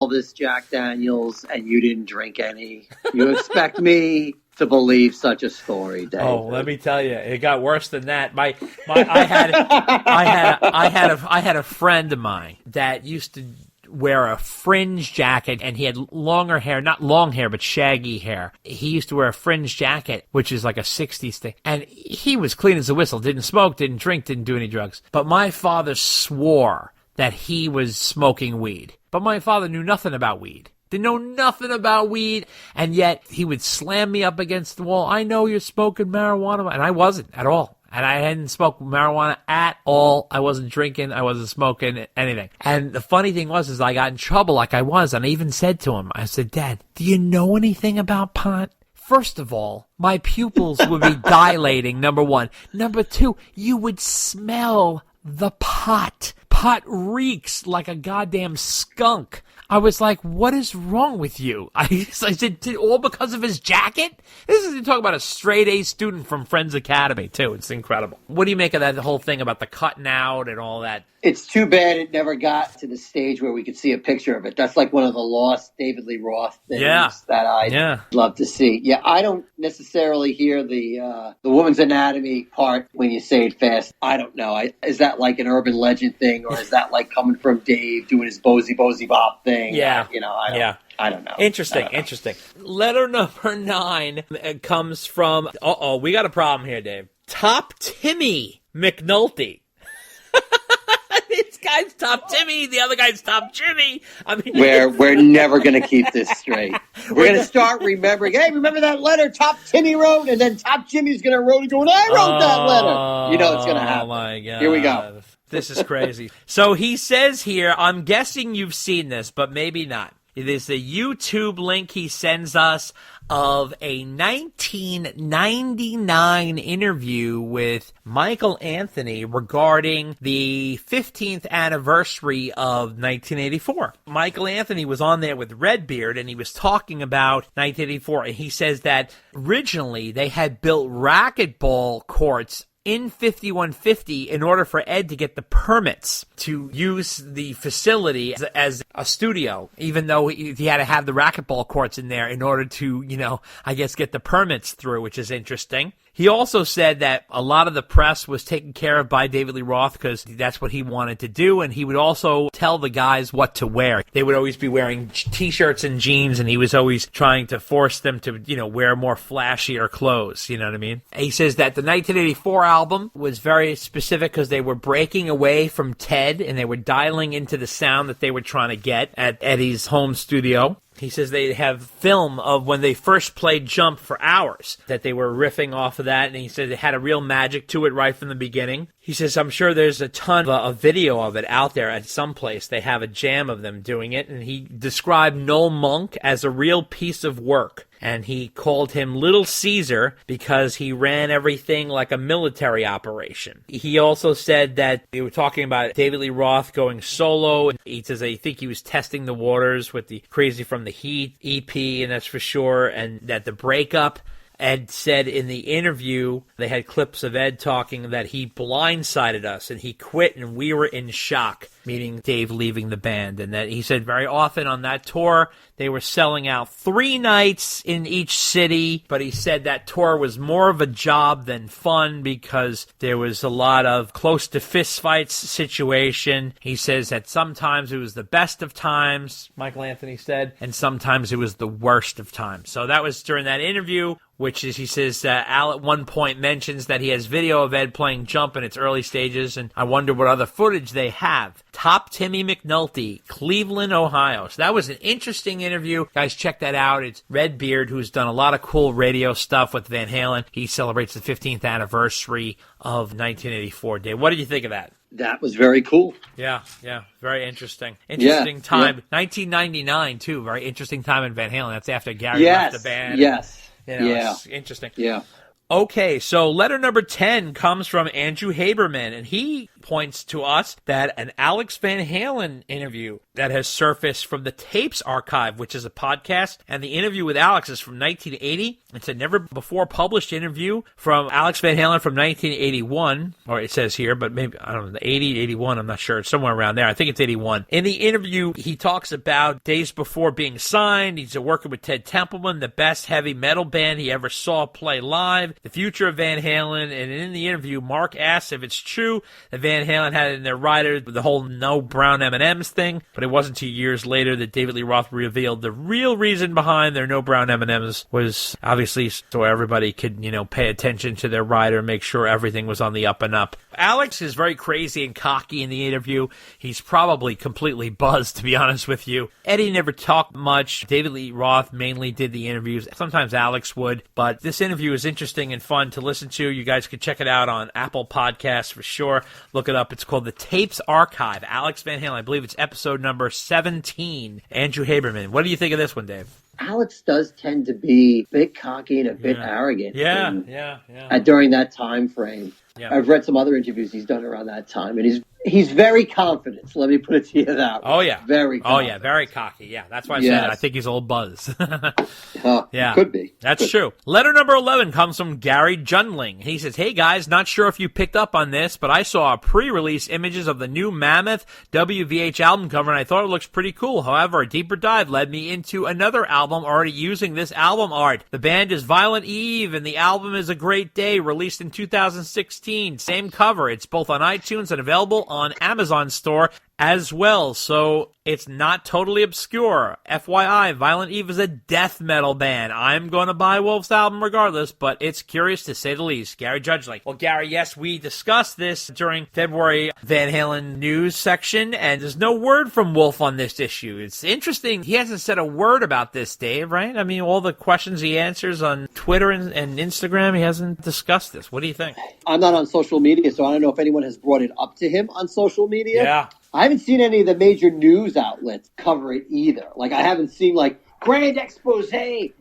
this Jack Daniels and you didn't drink any. You expect me to believe such a story, David? Oh, let me tell you, it got worse than that. I had a friend of mine that used to wear a fringe jacket, and he had longer hair, not long hair, but shaggy hair. He used to wear a fringe jacket, which is like a 60s thing. And he was clean as a whistle, didn't smoke, didn't drink, didn't do any drugs. But my father swore that he was smoking weed. But my father knew nothing about weed. Didn't know nothing about weed, and yet he would slam me up against the wall. I know you're smoking marijuana, and I wasn't at all. And I hadn't smoked marijuana at all. I wasn't drinking. I wasn't smoking anything. And the funny thing was I got in trouble like I was. And I even said to him, I said, Dad, do you know anything about pot? First of all, my pupils would be dilating, number one. Number two, you would smell the pot. Pot reeks like a goddamn skunk. I was like, what is wrong with you? I said, all because of his jacket? This is, you're talking about a straight A student from Friends Academy, too. It's incredible. What do you make of that whole thing about the cutting out and all that? It's too bad it never got to the stage where we could see a picture of it. That's like one of the lost David Lee Roth things that I'd love to see. Yeah, I don't necessarily hear the woman's anatomy part when you say it fast. I don't know. Is that like an urban legend thing, or is that like coming from Dave doing his Bozy Bop thing? Yeah. I don't know. Interesting. Letter number 9 comes from, we got a problem here, Dave. Top Timmy McNulty. This guy's Top Timmy, the other guy's Top Jimmy. I mean, we're never going to keep this straight. We're going to start remembering, hey, remember that letter Top Timmy wrote? And then Top Jimmy's going to wrote and go, I wrote that letter. You know it's going to happen. Oh, my God. Here we go. This is crazy. So he says here, I'm guessing you've seen this, but maybe not. It is a YouTube link he sends us of a 1999 interview with Michael Anthony regarding the 15th anniversary of 1984. Michael Anthony was on there with Redbeard, and he was talking about 1984, and he says that originally they had built racquetball courts in 5150 in order for Ed to get the permits to use the facility as a studio, even though he had to have the racquetball courts in there in order to, I guess get the permits through, which is interesting. He also said that a lot of the press was taken care of by David Lee Roth because that's what he wanted to do, and he would also tell the guys what to wear. They would always be wearing T-shirts and jeans, and he was always trying to force them to, wear more flashier clothes, you know what I mean? He says that the 1984 album was very specific because they were breaking away from Ted, and they were dialing into the sound that they were trying to get at Eddie's home studio. He says they have film of when they first played Jump for hours, that they were riffing off of that, and he said it had a real magic to it right from the beginning. He says, I'm sure there's a ton of video of it out there at some place. They have a jam of them doing it, and he described Noel Monk as a real piece of work. And he called him Little Caesar because he ran everything like a military operation. He also said that they were talking about David Lee Roth going solo. And he says, I think he was testing the waters with the Crazy from the Heat EP, and that's for sure. And that the breakup, Ed said in the interview, they had clips of Ed talking that he blindsided us and he quit and we were in shock, meaning Dave leaving the band. And that he said very often on that tour, they were selling out 3 nights in each city, but he said that tour was more of a job than fun because there was a lot of close to fistfights situation. He says that sometimes it was the best of times, Michael Anthony said, and sometimes it was the worst of times. So that was during that interview, which is, he says, Al at one point mentions that he has video of Ed playing Jump in its early stages, and I wonder what other footage they have. Top Timmy McNulty, Cleveland, Ohio. So that was an interesting interview. Guys, check that out. It's Redbeard, who's done a lot of cool radio stuff with Van Halen. He celebrates the 15th anniversary of 1984. Dave, what did you think of that? That was very cool. Yeah, very interesting. Interesting time. Yeah. 1999, too. Very interesting time in Van Halen. That's after Gary left the band. Yes. It's interesting. Yeah. Okay, so letter number 10 comes from Andrew Haberman, and he points to us that an Alex Van Halen interview that has surfaced from the Tapes Archive, which is a podcast, and the interview with Alex is from 1980. It's a never-before-published interview from Alex Van Halen from 1981, or it says here, but maybe, I don't know, 80, 81, I'm not sure. It's somewhere around there. I think it's 81. In the interview, he talks about days before being signed. He's working with Ted Templeman, the best heavy metal band he ever saw play live, the future of Van Halen, and in the interview, Mark asks if it's true that Van Halen had in their rider the whole no brown M&Ms thing, but it wasn't 2 years later that David Lee Roth revealed the real reason behind their no brown M&Ms was obviously so everybody could, pay attention to their rider, make sure everything was on the up and up. Alex is very crazy and cocky in the interview. He's probably completely buzzed, to be honest with you. Eddie never talked much. David Lee Roth mainly did the interviews. Sometimes Alex would, but this interview is interesting and fun to listen to. You guys could check it out on Apple Podcasts for sure. Look it up. It's called The Tapes Archive. Alex Van Halen. I believe it's episode number 17. Andrew Haberman. What do you think of this one, Dave? Alex does tend to be a bit cocky and a bit arrogant. During that time frame. Yeah. I've read some other interviews he's done around that time, and he's very confident. So let me put it to you that way. Oh, yeah. Very confident. Oh, yeah, very cocky. Yeah, that's why I said it. I think he's a little buzzed. Yeah. Could be. That's true. Letter number 11 comes from Gary Junling. He says, hey, guys, not sure if you picked up on this, but I saw pre-release images of the new Mammoth WVH album cover, and I thought it looks pretty cool. However, a deeper dive led me into another album already using this album art. The band is Violent Eve, and the album is A Great Day, released in 2016. Same cover. It's both on iTunes and available on Amazon store as well, so it's not totally obscure. FYI, Violent Eve is a death metal band. I'm going to buy Wolf's album regardless, but it's curious to say the least. Gary Judgeley. Well, Gary, yes, we discussed this during February Van Halen news section, and there's no word from Wolf on this issue. It's interesting. He hasn't said a word about this, Dave, right? I mean, all the questions he answers on Twitter and Instagram, he hasn't discussed this. What do you think? I'm not on social media, so I don't know if anyone has brought it up to him on social media. Yeah. I haven't seen any of the major news outlets cover it either. Like, I haven't seen, grand expose,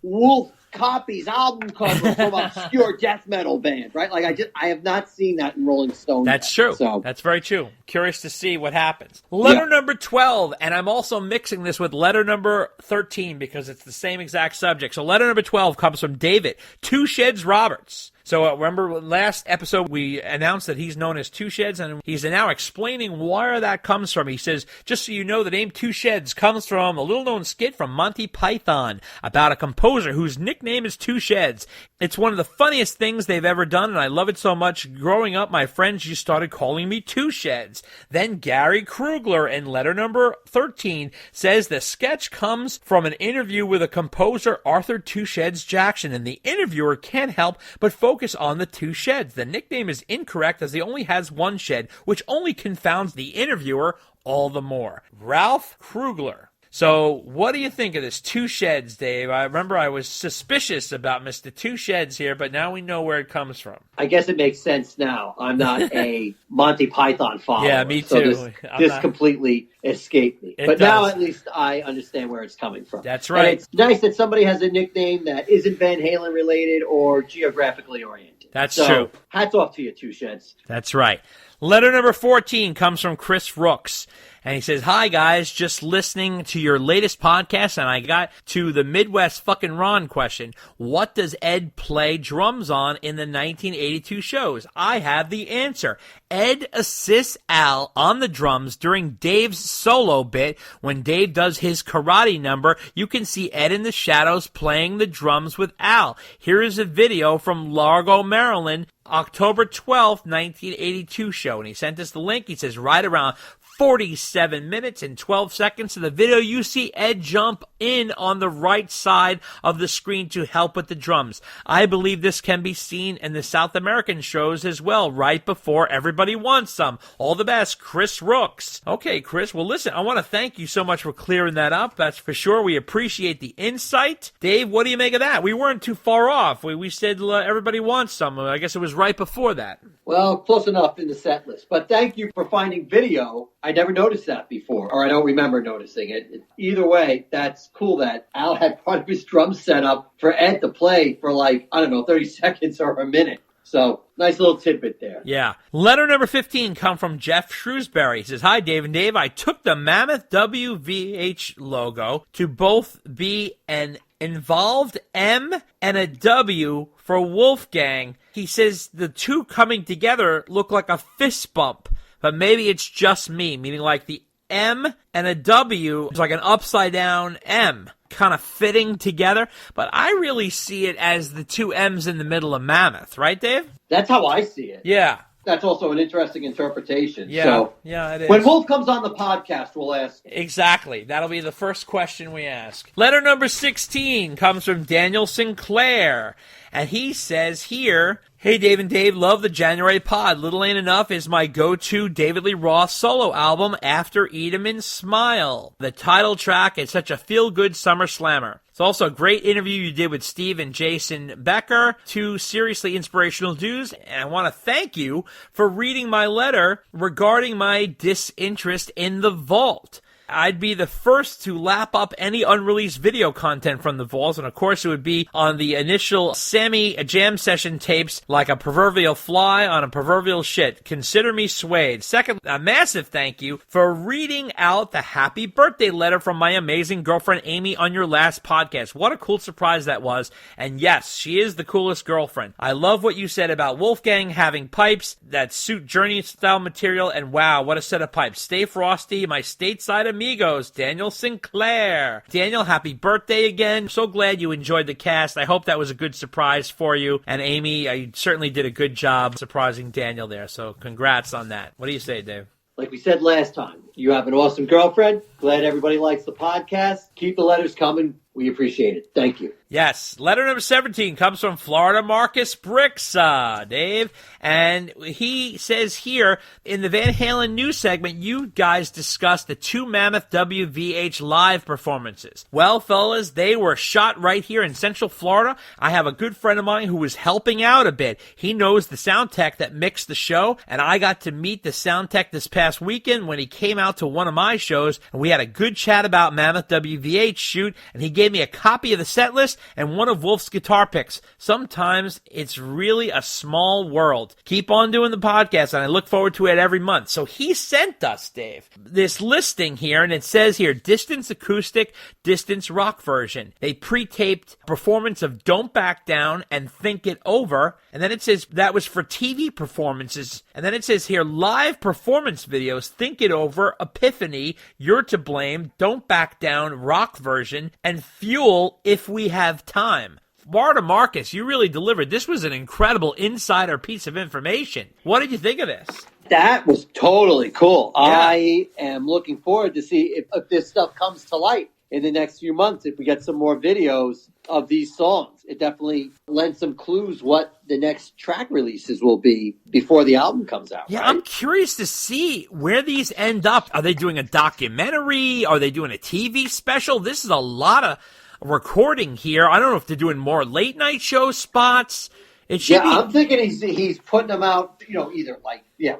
Wolf copies album cover from obscure death metal band, right? I have not seen that in Rolling Stone. That's true. So. That's very true. Curious to see what happens. Letter number 12, and I'm also mixing this with letter number 13 because it's the same exact subject. So letter number 12 comes from David Two Sheds Roberts. So remember last episode we announced that he's known as Two Sheds, and he's now explaining where that comes from. He says, just so you know, the name Two Sheds comes from a little-known skit from Monty Python about a composer whose nickname is Two Sheds. It's one of the funniest things they've ever done, and I love it so much. Growing up, my friends just started calling me Two Sheds. Then Gary Krugler in letter number 13 says the sketch comes from an interview with a composer, Arthur Two Sheds Jackson, and the interviewer can't help but focus on the two sheds. The nickname is incorrect as he only has one shed, which only confounds the interviewer all the more. Ralph Krugler. So what do you think of this Two Sheds, Dave? I remember I was suspicious about Mr. Two Sheds here, but now we know where it comes from. I guess it makes sense now. I'm not a Monty Python follower. Yeah, me too. So this completely escaped me. But now at least I understand where it's coming from. That's right. And it's nice that somebody has a nickname that isn't Van Halen related or geographically oriented. That's true. Hats off to you, Two Sheds. That's right. Letter number 14 comes from Chris Rooks. And he says, hi, guys, just listening to your latest podcast, and I got to the Midwest fucking Ron question. What does Ed play drums on in the 1982 shows? I have the answer. Ed assists Al on the drums during Dave's solo bit. When Dave does his karate number, you can see Ed in the shadows playing the drums with Al. Here is a video from Largo, Maryland, October 12th, 1982 show. And he sent us the link. He says, right around 47 minutes and 12 seconds of the video, you see Ed jump in on the right side of the screen to help with the drums. I believe this can be seen in the South American shows as well, right before Everybody Wants Some. All the best, Chris Rooks. Okay, Chris, well, listen, I want to thank you so much for clearing that up. That's for sure. We appreciate the insight. Dave, what do you make of that? We weren't too far off. We said Everybody Wants Some. I guess it was right before that. Well, close enough in the set list. But thank you for finding video. I never noticed that before, or I don't remember noticing it. Either way, that's cool that Al had part of his drum set up for Ed to play for 30 seconds or a minute. So, nice little tidbit there. Yeah. Letter number 15 come from Jeff Shrewsbury. He says, "Hi, Dave and Dave. I took the Mammoth WVH logo to both be an involved M and a W for Wolfgang. He says the two coming together look like a fist bump, but maybe it's just me, meaning like the M and a W is like an upside down M, kind of fitting together. But I really see it as the two M's in the middle of Mammoth, right, Dave?" That's how I see it. Yeah. That's also an interesting interpretation. Yeah, so, yeah, it is. When Wolf comes on the podcast, we'll ask. Exactly. That'll be the first question we ask. Letter number 16 comes from Daniel Sinclair. And he says here, "Hey, Dave and Dave, love the January pod. Little Ain't Enough is my go-to David Lee Roth solo album after Eat 'Em and Smile. The title track is such a feel-good summer slammer. It's also a great interview you did with Steve and Jason Becker, two seriously inspirational dudes, and I want to thank you for reading my letter regarding my disinterest in the Vault. I'd be the first to lap up any unreleased video content from the Vault, and of course it would be on the initial Sammy jam session tapes like a proverbial fly on a proverbial shit. Consider me swayed. Second, a massive thank you for reading out the happy birthday letter from my amazing girlfriend Amy on your last podcast. What a cool surprise that was, and yes, she is the coolest girlfriend. I love what you said about Wolfgang having pipes that suit Journey-style material, and wow, what a set of pipes. Stay frosty, my stateside amigos, Daniel Sinclair." Daniel, happy birthday again. So glad you enjoyed the cast. I hope that was a good surprise for you. And Amy, I certainly did a good job surprising Daniel there. So congrats on that. What do you say, Dave? Like we said last time, you have an awesome girlfriend. Glad everybody likes the podcast. Keep the letters coming. We appreciate it. Thank you. Yes. Letter number 17 comes from Florida Marcus Brisa, Dave. And he says here, in the Van Halen news segment, you guys discussed the two Mammoth WVH live performances. Well, fellas, they were shot right here in Central Florida. I have a good friend of mine who was helping out a bit. He knows the sound tech that mixed the show, and I got to meet the sound tech this past weekend when he came out to one of my shows, and we had a good chat about Mammoth WVH shoot, and he gave me a copy of the set list and one of Wolf's guitar picks. Sometimes it's really a small world. Keep on doing the podcast, and I look forward to it every month. So he sent us, Dave, this listing here, and it says here, Distance Acoustic, Distance Rock version. They pre-taped performance of Don't Back Down and Think It Over, and then it says that was for TV performances, and then it says here, live performance videos, Think It Over, Epiphany, You're to Blame, Don't Back Down, Rock version, and Fuel, If We Have Time. Florida Marcus, you really delivered. This was an incredible insider piece of information. What did you think of this? That was totally cool. Yeah. I am looking forward to see if this stuff comes to light in the next few months, if we get some more videos of these songs. It definitely lends some clues what the next track releases will be before the album comes out. Yeah, right? I'm curious to see where these end up. Are they doing a documentary? Are they doing a TV special? This is a lot of recording here. I don't know if they're doing more late night show spots. It should be. I'm thinking he's putting them out, either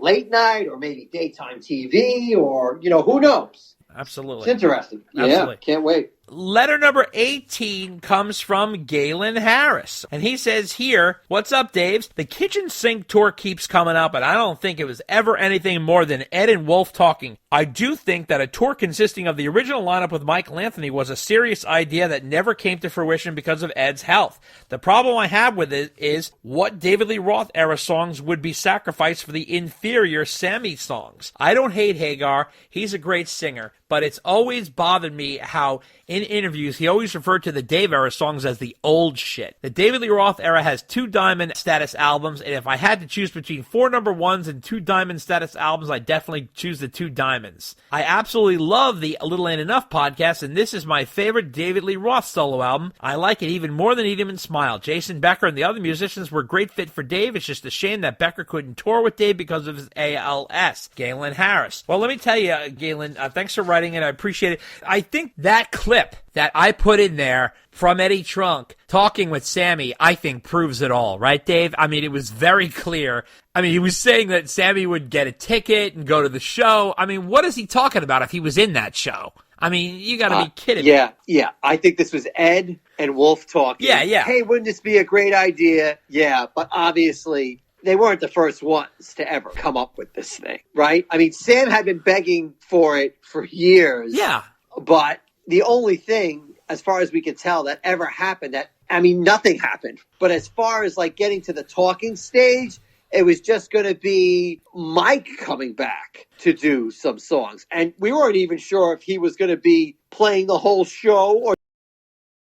late night or maybe daytime TV or, who knows? Absolutely. It's interesting. Absolutely. Yeah, can't wait. Letter number 18 comes from Galen Harris. And he says here, "What's up, Daves? The Kitchen Sink tour keeps coming up, and I don't think it was ever anything more than Ed and Wolf talking. I do think that a tour consisting of the original lineup with Michael Anthony was a serious idea that never came to fruition because of Ed's health. The problem I have with it is what David Lee Roth era songs would be sacrificed for the inferior Sammy songs. I don't hate Hagar. He's a great singer. But it's always bothered me how in interviews he always referred to the Dave era songs as the old shit. The David Lee Roth era has 2 diamond status albums, and if I had to choose between 4 number 1s and 2 diamond status albums, I'd definitely choose the 2 diamonds. I absolutely love the A Little Ain't Enough podcast, and this is my favorite David Lee Roth solo album. I like it even more than Eat 'Em and Smile. Jason Becker and the other musicians were a great fit for Dave. It's just a shame that Becker couldn't tour with Dave because of his ALS. Galen Harris." Well, let me tell you, Galen, thanks for writing it. I appreciate it. I think that clip that I put in there from Eddie Trunk talking with Sammy, I think proves it all, right, Dave? I mean, it was very clear. I mean, he was saying that Sammy would get a ticket and go to the show. I mean, what is he talking about if he was in that show? I mean, you got to be kidding me. Yeah. I think this was Ed and Wolf talking. Yeah. Hey, wouldn't this be a great idea? Yeah, but obviously they weren't the first ones to ever come up with this thing, right? I mean, Sam had been begging for it for years. Yeah. But the only thing, as far as we could tell, that ever happened, nothing happened. But as far as like getting to the talking stage, it was just going to be Mike coming back to do some songs. And we weren't even sure if he was going to be playing the whole show or